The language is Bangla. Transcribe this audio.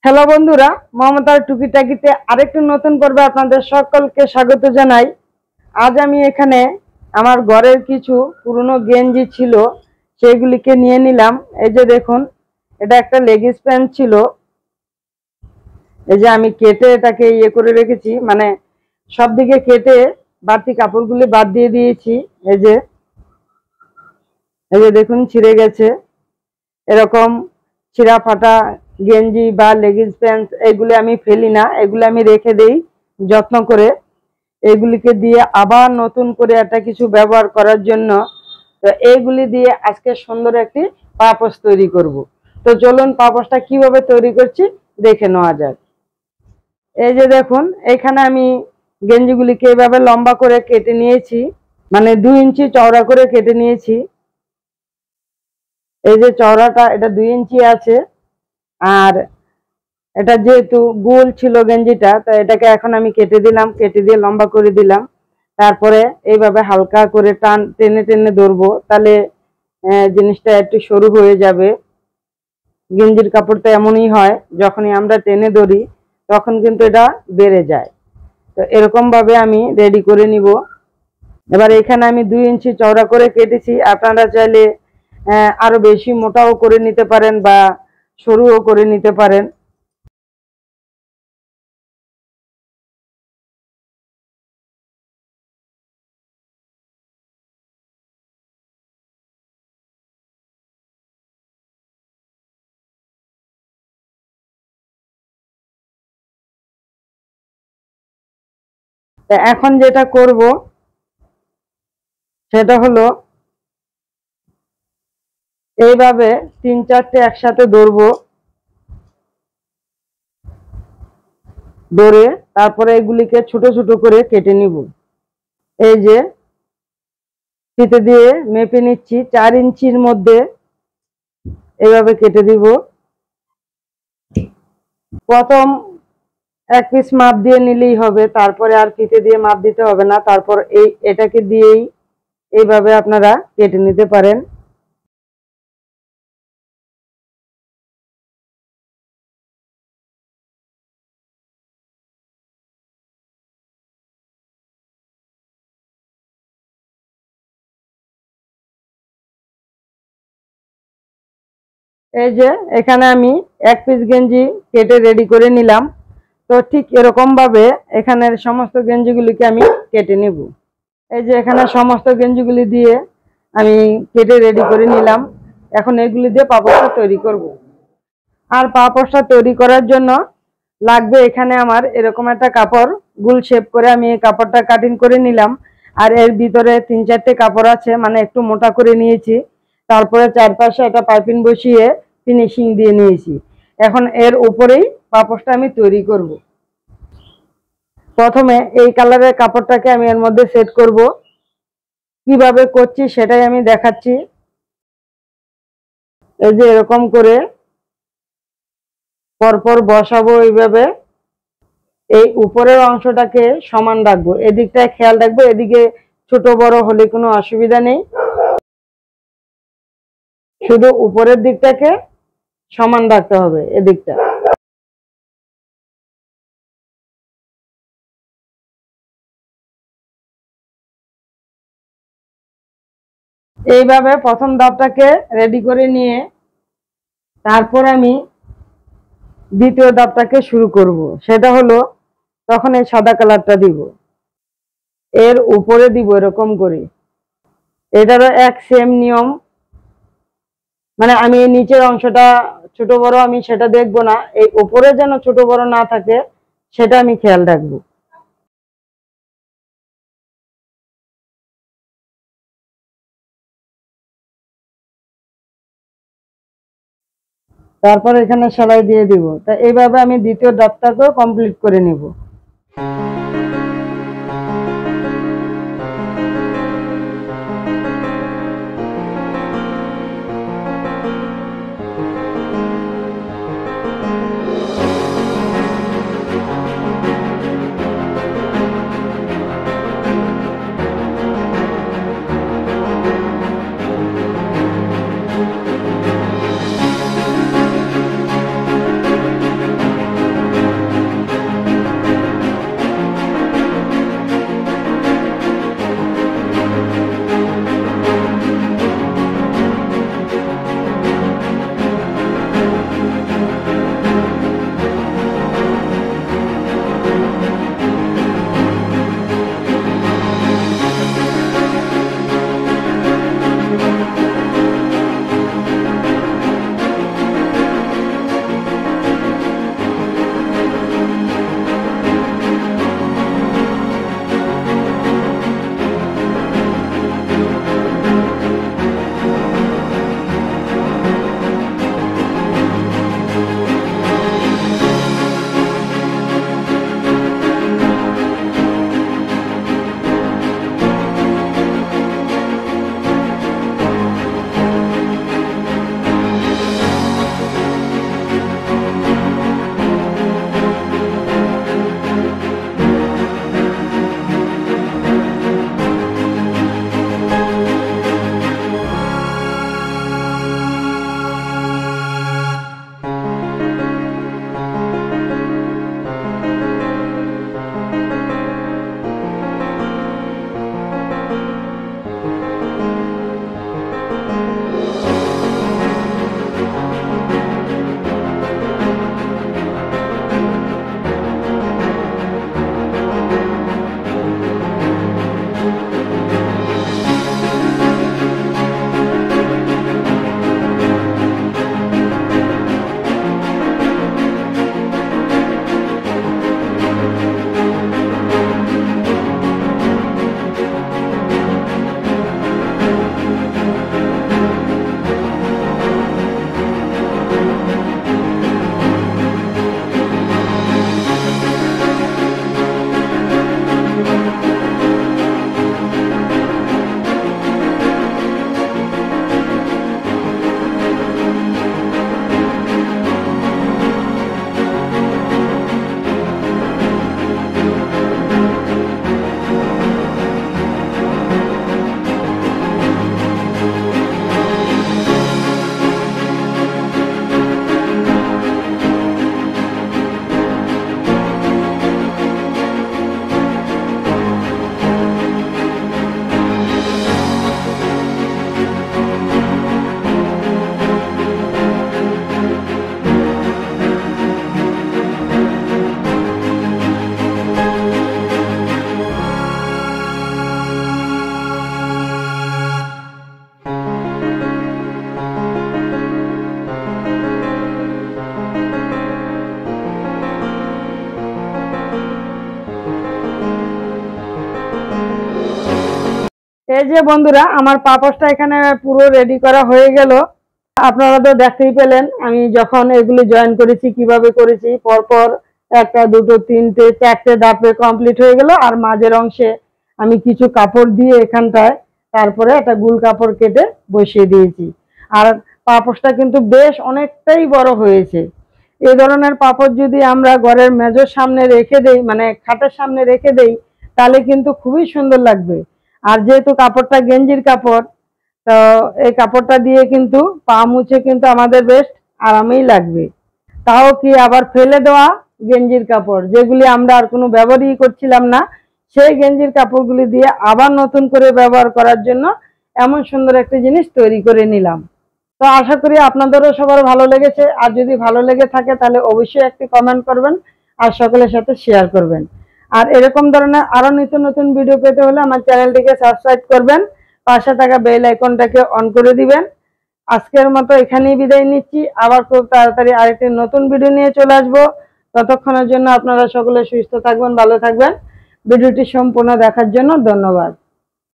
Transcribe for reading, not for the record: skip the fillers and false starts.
হ্যালো বন্ধুরা, মমতার টুকিটাকিতে আরেকটু নতুন পর্বে আপনাদের সকলকে স্বাগত জানাই। আজ আমি এখানে আমার ঘরের কিছু পুরনো গেঞ্জি ছিল, সেগুলিকে নিয়ে নিলাম। এই যে দেখুন, এটা একটা লেগিংস প্যান্ট ছিল। এই যে আমি কেটে এটাকে করে রেখেছি, মানে সব দিকে কেটে বাড়তি কাপড়গুলি বাদ দিয়ে দিয়েছি। এই যে দেখুন, ছিঁড়ে গেছে। এরকম ছিঁড়া ফাটা গেঞ্জি বা লেগিংস প্যান্ট এগুলি আমি ফেলি না, এগুলি আমি রেখে দেই যত্ন করে। এগুলিকে দিয়ে আবার নতুন করে একটা কিছু ব্যবহার করার জন্য, তো এইগুলি দিয়ে আজকে সুন্দর একটি পাপোশ তৈরি করব। তো চলুন পাপোশটা কিভাবে তৈরি করছি দেখে নেওয়া যাক। এই যে দেখুন, এখানে আমি গেঞ্জিগুলিকে এভাবে লম্বা করে কেটে নিয়েছি, মানে 2 ইঞ্চি চওড়া করে কেটে নিয়েছি। এই যে চওড়াটা এটা 2 ইঞ্চি আছে, আর এটা যেহেতু গোল ছিল গেঞ্জিটা, তাই এটাকে এখন আমি কেটে দিলাম, কেটে দিয়ে লম্বা করে দিলাম। তারপরে এইভাবে হালকা করে টেনে টেনে ধরবো, তাহলে জিনিসটা একটু সরু হয়ে যাবে। গেঞ্জির কাপড় তো এমনই হয়, যখনই আমরা টেনে ধরি তখন কিন্তু এটা বেড়ে যায়। তো এরকম ভাবে আমি রেডি করে নিব। এবার এখানে আমি 2 ইঞ্চি চওড়া করে কেটেছি, আপনারা চাইলে আরো বেশি মোটাও করে নিতে পারেন বা সরুও করে নিতে পারেন। এখন যেটা করব সেটা হলো এইভাবে 3-4টে একসাথে ধরবো, ধরে তারপরে এগুলিকে ছোট ছোট করে কেটে নিব। এই যে ফিতে দিয়ে মেপে নিচ্ছি, 4 ইঞ্চির মধ্যে এইভাবে কেটে দিব। প্রথম এক পিস মাপ দিয়ে নিলেই হবে, তারপরে আর ফিতে দিয়ে মাপ দিতে হবে না। তারপর এটাকে দিয়েই এইভাবে আপনারা কেটে নিতে পারেন। এই যে এখানে আমি এক পিস গেঞ্জি কেটে রেডি করে নিলাম। তো ঠিক এরকম ভাবে এখানের সমস্ত গেঞ্জিগুলিকে আমি কেটে নিব। এই যে এখানে সমস্ত গেঞ্জিগুলি দিয়ে আমি কেটে রেডি করে নিলাম। এখন এগুলি দিয়ে পাপোশটা তৈরি করব। আর পাপোশটা তৈরি করার জন্য লাগবে এখানে আমার এরকম একটা কাপড়, গোল শেপ করে আমি এই কাপড়টা কাটিং করে নিলাম। আর এর ভিতরে 3-4টে কাপড় আছে, মানে একটু মোটা করে নিয়েছি। তারপরে চারপাশে একটা পাইপিং বসিয়ে ফিনিশিং দিয়ে নিয়েছি। এখন এর উপরেই পাপোশটা আমি তৈরি করব। প্রথমে এই কালারের কাপড়টাকে আমি এর মধ্যে সেট করব। কিভাবে করছি সেটাই আমি দেখাচ্ছি। এই যে এরকম করে পরপর বসাবো এইভাবে। এই উপরের অংশটাকে সমান রাখবো, এদিকটায় খেয়াল রাখবো, এদিকে ছোট বড় হলে কোনো অসুবিধা নেই। শুধু উপরের দিকটাকে সমান রাখতে হবে, এদিকটা। এইভাবে প্রথম ধাপটাকে রেডি করে নিয়ে তারপর আমি দ্বিতীয় ধাপটাকে শুরু করব। সেটা হলো তখন এই সাদা কালারটা দিব, এর উপরে দিব এরকম করে। এটারও এক সেম নিয়ম, মানে আমি এই নিচের অংশটা ছোট বড় আমি সেটা দেখবো না, এই উপরে যেন ছোট বড় না থাকে সেটা আমি খেয়াল রাখবো। তারপর এখানে সেলাই দিয়ে দিব। তা এইভাবে আমি দ্বিতীয় ধাপটাকেও কমপ্লিট করে নিব। এই যে বন্ধুরা, আমার পাপোশটা এখানে পুরো রেডি করা হয়ে গেল। আপনারা তো দেখতেই পেলেন আমি যখন এগুলি জয়েন করেছি কিভাবে করেছি। পরপর একটা, দুটো, তিনটে, চারটে ধাপে কমপ্লিট হয়ে গেল। আর মাঝের অংশে আমি কিছু কাপড় দিয়ে এখানটায় তারপরে একটা গুল কাপড় কেটে বসিয়ে দিয়েছি। আর পাপোশটা কিন্তু বেশ অনেকটাই বড় হয়েছে। এই ধরনের পাপড় যদি আমরা ঘরের মেঝের সামনে রেখে দেই, মানে খাটের সামনে রেখে দেই, তাহলে কিন্তু খুবই সুন্দর লাগবে। আর যেহেতু কাপড়টা গেঞ্জির কাপড়, তো এই কাপড়টা দিয়ে কিন্তু পা মুছে কিন্তু আমাদের বেশ আরামেই লাগবে। তাও কি আবার ফেলে দেওয়া গেঞ্জির কাপড়, যেগুলি আমরা আর কোনো ব্যবহারই করছিলাম না, সেই গেঞ্জির কাপড়গুলি দিয়ে আবার নতুন করে ব্যবহার করার জন্য এমন সুন্দর একটা জিনিস তৈরি করে নিলাম। তো আশা করি আপনাদেরও সবার ভালো লেগেছে। আর যদি ভালো লেগে থাকে তাহলে অবশ্যই একটি কমেন্ট করবেন আর সকলের সাথে শেয়ার করবেন। আর এরকম ধরনের আরো নিত্য নতুন ভিডিও পেতে হলে আমার চ্যানেলটিকে সাবস্ক্রাইব করবেন, পাশে থাকা বেল আইকনটাকে অন করে দিবেন। আজকের মতো এখানেই বিদায় নিচ্ছি। আবার খুব তাড়াতাড়ি আরেকটি নতুন ভিডিও নিয়ে চলে আসবো। ততক্ষণের জন্য আপনারা সকলে সুস্থ থাকবেন, ভালো থাকবেন। ভিডিওটি সম্পূর্ণ দেখার জন্য ধন্যবাদ।